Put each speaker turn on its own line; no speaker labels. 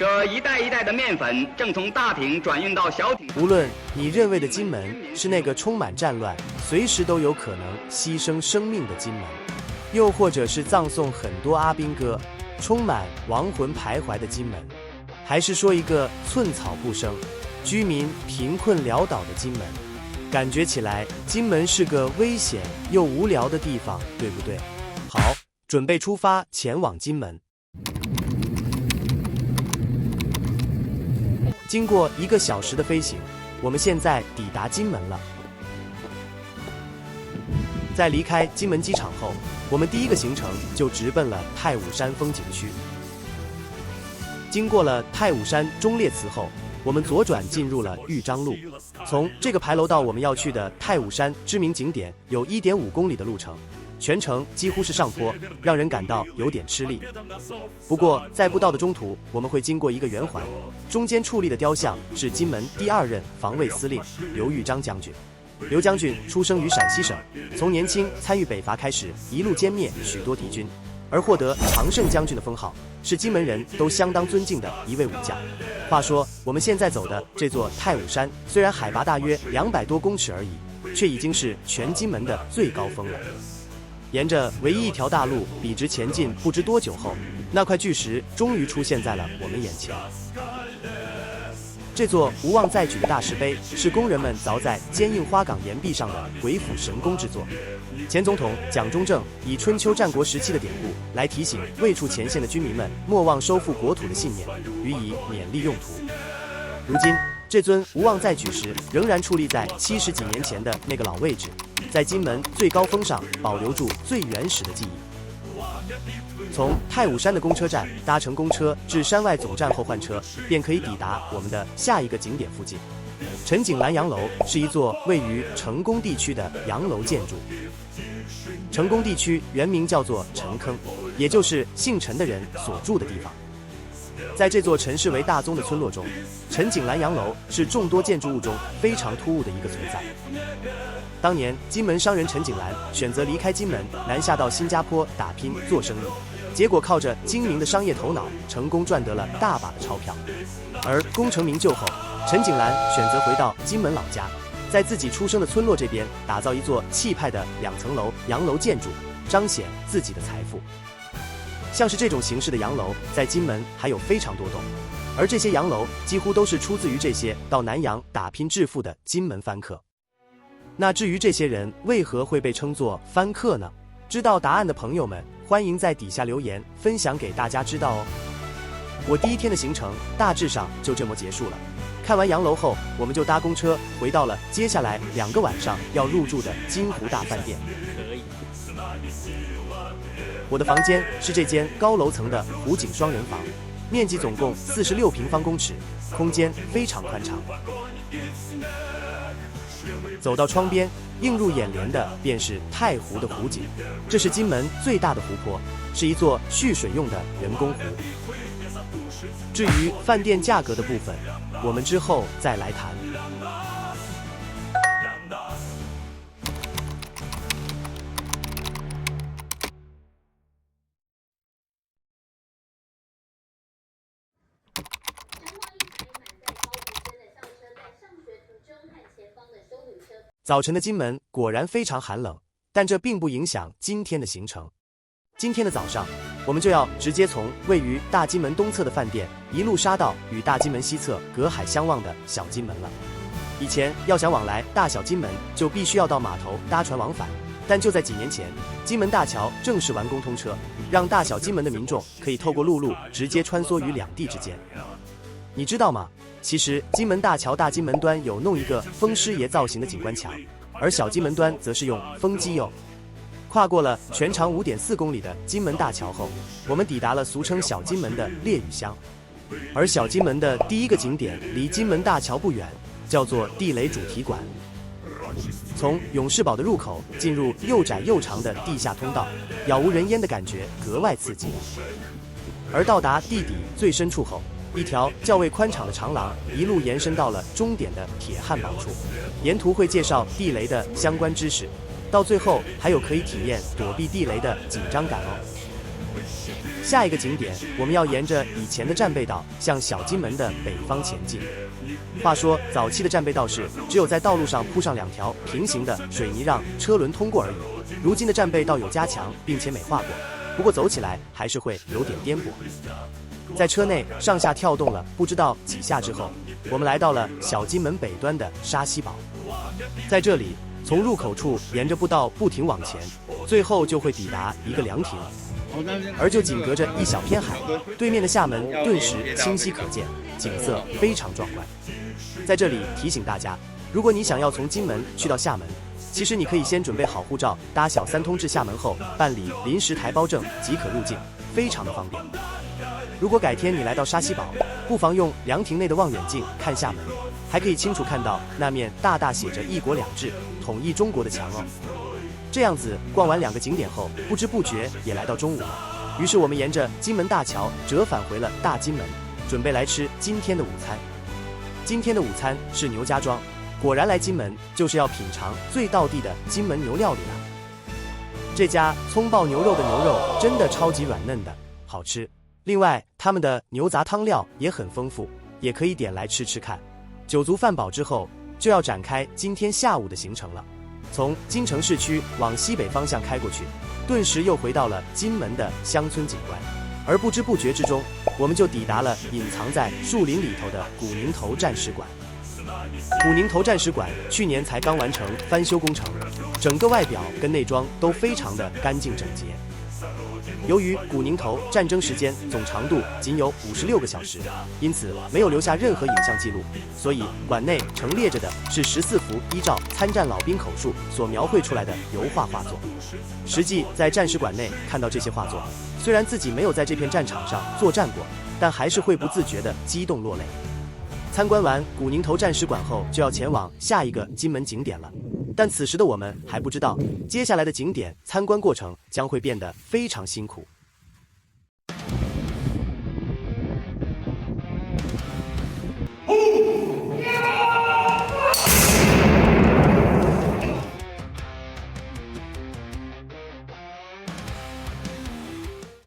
这一袋一袋的面粉正从大艇转运到小艇。
无论你认为的金门是那个充满战乱、随时都有可能牺牲生命的金门，又或者是葬送很多阿兵哥、充满亡魂徘徊的金门，还是说一个寸草不生、居民贫困潦倒的金门，感觉起来金门是个危险又无聊的地方，对不对？好，准备出发前往金门。经过1个小时的飞行，我们现在抵达金门了。在离开金门机场后，我们第一个行程就直奔了太武山风景区。经过了太武山忠烈祠后，我们左转进入了豫章路。从这个牌楼到我们要去的太武山知名景点有1.5公里的路程，全程几乎是上坡，让人感到有点吃力。不过在步道的中途，我们会经过一个圆环，中间矗立的雕像是金门第2任防卫司令刘玉章将军。刘将军出生于陕西省，从年轻参与北伐开始，一路歼灭许多敌军，而获得常胜将军的封号，是金门人都相当尊敬的一位武将。话说我们现在走的这座太武山，虽然海拔大约200多公尺而已，却已经是全金门的最高峰了。沿着唯一一条大路笔直前进，不知多久后，那块巨石终于出现在了我们眼前。这座无望再举的大石碑是工人们凿在坚硬花岗岩壁上的鬼斧神工之作。前总统蒋中正以春秋战国时期的典故来提醒未处前线的军民们莫忘收复国土的信念，予以勉励用途。如今这尊无望再举石仍然矗立在70几年前的那个老位置，在金门最高峰上保留住最原始的记忆。从太武山的公车站搭乘公车至山外总站后换车，便可以抵达我们的下一个景点附近。陈景兰洋楼是一座位于成功地区的洋楼建筑。成功地区原名叫做陈坑，也就是姓陈的人所住的地方。在这座陈氏为大宗的村落中，陈景兰洋楼是众多建筑物中非常突兀的一个存在。当年金门商人陈景兰选择离开金门，南下到新加坡打拼做生意，结果靠着精明的商业头脑，成功赚得了大把的钞票。而功成名就后，陈景兰选择回到金门老家，在自己出生的村落这边打造一座气派的2层楼洋楼建筑，彰显自己的财富。像是这种形式的洋楼，在金门还有非常多栋，而这些洋楼几乎都是出自于这些到南洋打拼致富的金门番客。那至于这些人为何会被称作番客呢？知道答案的朋友们，欢迎在底下留言分享给大家知道哦。我第一天的行程大致上就这么结束了。看完洋楼后，我们就搭公车回到了接下来2个晚上要入住的金湖大饭店。我的房间是这间高楼层的湖景双人房，面积总共46平方公尺，空间非常宽敞。走到窗边，映入眼帘的便是太湖的湖景，这是金门最大的湖泊，是一座蓄水用的人工湖。至于饭店价格的部分，我们之后再来谈。早晨的金门果然非常寒冷，但这并不影响今天的行程。今天的早上，我们就要直接从位于大金门东侧的饭店一路杀到与大金门西侧隔海相望的小金门了。以前要想往来大小金门，就必须要到码头搭船往返，但就在几年前，金门大桥正式完工通车，让大小金门的民众可以透过陆路直接穿梭于2地之间。你知道吗？其实金门大桥大金门端有弄一个风师爷造型的景观墙，而小金门端则是用风机哦。跨过了全长5.4公里的金门大桥后，我们抵达了俗称小金门的烈屿乡。而小金门的第一个景点离金门大桥不远，叫做地雷主题馆。从勇士堡的入口进入又窄又长的地下通道，杳无人烟的感觉格外刺激。而到达地底最深处后，一条较为宽敞的长廊一路延伸到了终点的铁汉堡处，沿途会介绍地雷的相关知识，到最后还有可以体验躲避地雷的紧张感哦。下一个景点，我们要沿着以前的战备道向小金门的北方前进。话说，早期的战备道是只有在道路上铺上2条平行的水泥让车轮通过而已。如今的战备道有加强，并且美化过，不过走起来还是会有点颠簸。在车内上下跳动了不知道几下之后，我们来到了小金门北端的沙溪堡。在这里，从入口处沿着步道不停往前，最后就会抵达一个凉亭。而就紧隔着一小片海，对面的厦门顿时清晰可见，景色非常壮观。在这里提醒大家，如果你想要从金门去到厦门，其实你可以先准备好护照，搭小3通至厦门后办理临时台胞证即可入境，非常的方便。如果改天你来到沙溪堡，不妨用凉亭内的望远镜看厦门，还可以清楚看到那面大大写着“一国两制，统一中国”的墙哦。这样子逛完2个景点后，不知不觉也来到中午了。于是我们沿着金门大桥折返回了大金门，准备来吃今天的午餐。今天的午餐是牛家庄，果然来金门就是要品尝最道地的金门牛料理了。这家葱爆牛肉的牛肉真的超级软嫩的，好吃。另外，他们的牛杂汤料也很丰富，也可以点来吃吃看。酒足饭饱之后，就要展开今天下午的行程了。从金城市区往西北方向开过去，顿时又回到了金门的乡村景观。而不知不觉之中，我们就抵达了隐藏在树林里头的古宁头战史馆。古宁头战史馆去年才刚完成翻修工程，整个外表跟内装都非常的干净整洁。由于古宁头战争时间总长度仅有56个小时，因此没有留下任何影像记录，所以馆内陈列着的是14幅依照参战老兵口述所描绘出来的油画画作。实际在战史馆内看到这些画作，虽然自己没有在这片战场上作战过，但还是会不自觉地激动落泪。参观完古宁头战史馆后，就要前往下一个金门景点了。但此时的我们还不知道，接下来的景点参观过程将会变得非常辛苦。